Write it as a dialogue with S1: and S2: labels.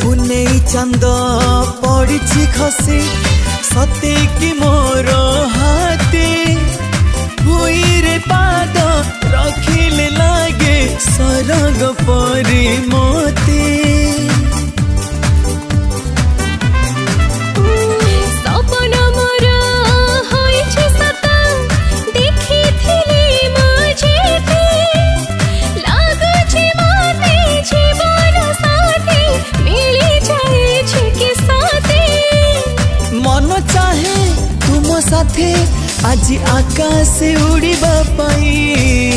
S1: पुनेई चंद पड़ी खसी सते कि मोर हाथे भुईरे पाद रखिले लागे सरग परी मोती साथे आज आकाश उड़ीबा पाई।